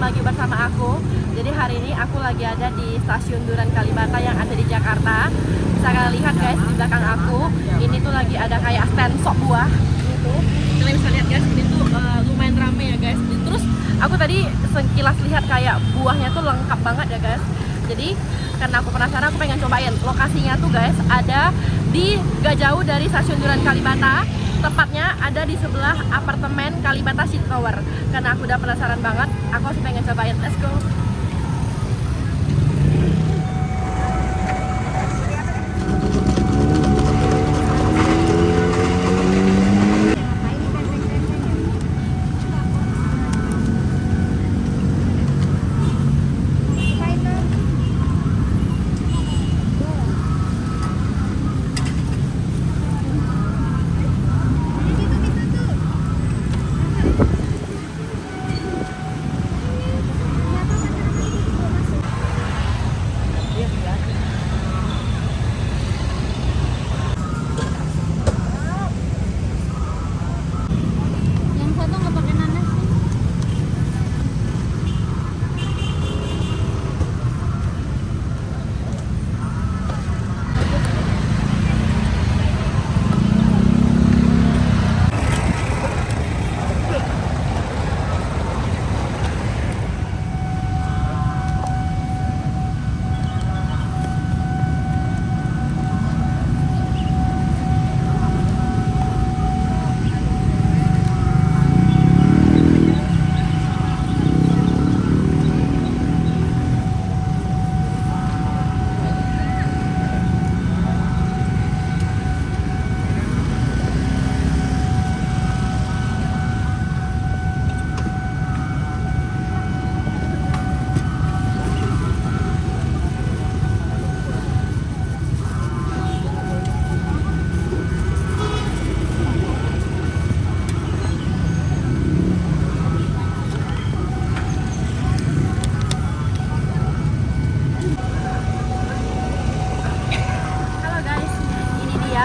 berbagi bersama aku. Jadi hari ini aku lagi ada di Stasiun Duren Kalibata yang ada di Jakarta. Bisa kalian lihat guys di belakang aku, ini tuh lagi ada kayak stand sop buah gitu. Kalian bisa lihat guys, ini tuh lumayan rame ya guys. Terus aku tadi sekilas lihat kayak buahnya tuh lengkap banget ya guys. Jadi karena aku penasaran, aku pengen cobain. Lokasinya tuh guys ada di gak jauh dari Stasiun Duren Kalibata. Tepatnya ada di sebelah apartemen Kalibata City Tower. Karena aku udah penasaran banget, aku harus pengen cobain. Let's go.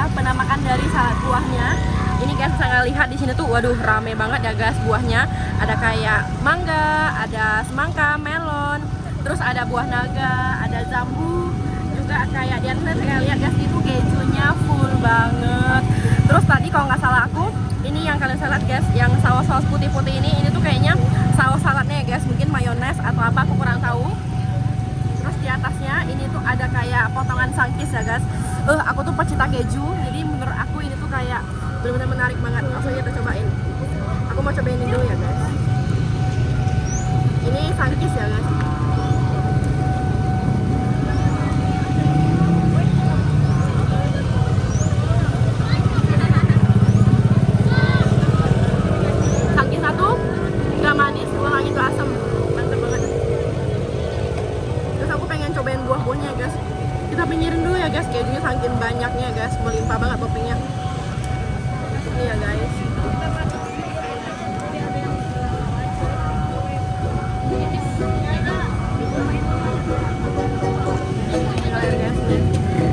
Penampakan dari salad buahnya. Ini guys bisa lihat di sini tuh, waduh rame banget ya guys buahnya. Ada kayak mangga, ada semangka, melon, terus ada buah naga, ada jambu, juga kayak di atasnya saya lihat guys itu kejunya full banget. Terus tadi kalau nggak salah aku, ini yang kalian salad guys, yang saus-saus putih-putih ini tuh kayaknya saus saladnya ya guys, mungkin mayones atau apa aku kurang tahu. Terus di atasnya ini tuh ada kayak potongan sangkis ya guys. Aku tuh pecinta keju, jadi menurut aku ini tuh kayak benar-benar menarik banget. Langsung kita cobain. Aku mau cobain ini dulu ya guys. Ini sangkis ya guys. Sangkisnya tuh nggak manis, malah itu asam, mantep banget. Terus aku pengen cobain buah-buahnya guys. Kita pinggirin dulu ya guys, kejunya saking banyaknya guys, melimpah banget toppingnya. Ini ya guys.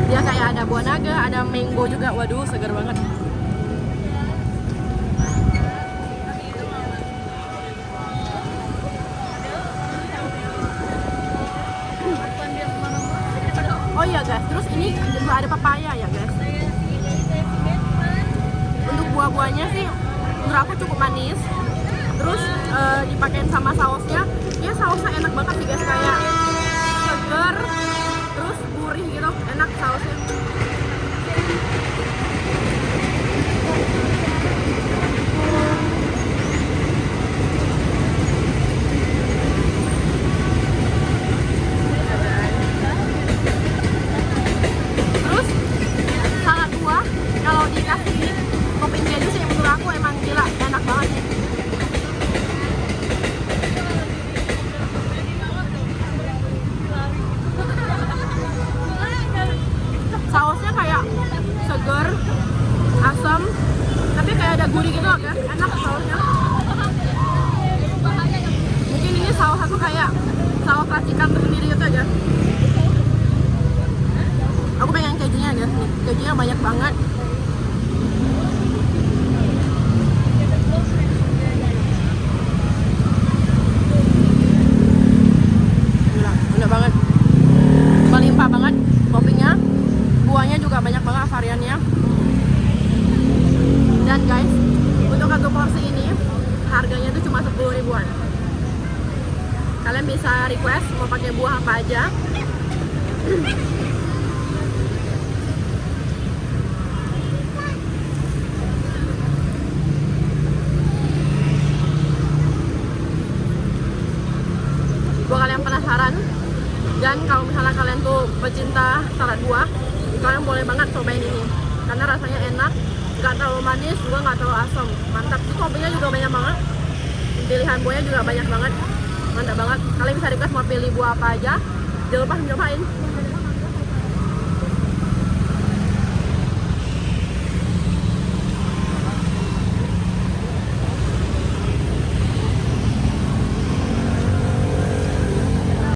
Dia kayak ada buah naga, ada mango juga, waduh segar banget. Oh iya guys, terus ini juga ada papaya ya guys. Untuk buah-buahnya sih menurut aku cukup manis. Terus dipakein sama sausnya, ya sausnya enak banget sih guys, kayak seger, terus gurih gitu, enak sausnya. Kalau dikasih topping keju sih menurut aku emang gila, enak banget sih. Kalian bisa request mau pakai buah apa aja. Buat kalian penasaran, dan kalau misalnya kalian tuh pecinta salad buah, kalian boleh banget cobain ini karena rasanya enak, nggak terlalu manis juga nggak terlalu asam, mantap. Terus toppingnya juga banyak banget, pilihan buahnya juga banyak banget, mantap banget. Kalian bisa request mau pilih buah apa aja, jangan lupa nyobain.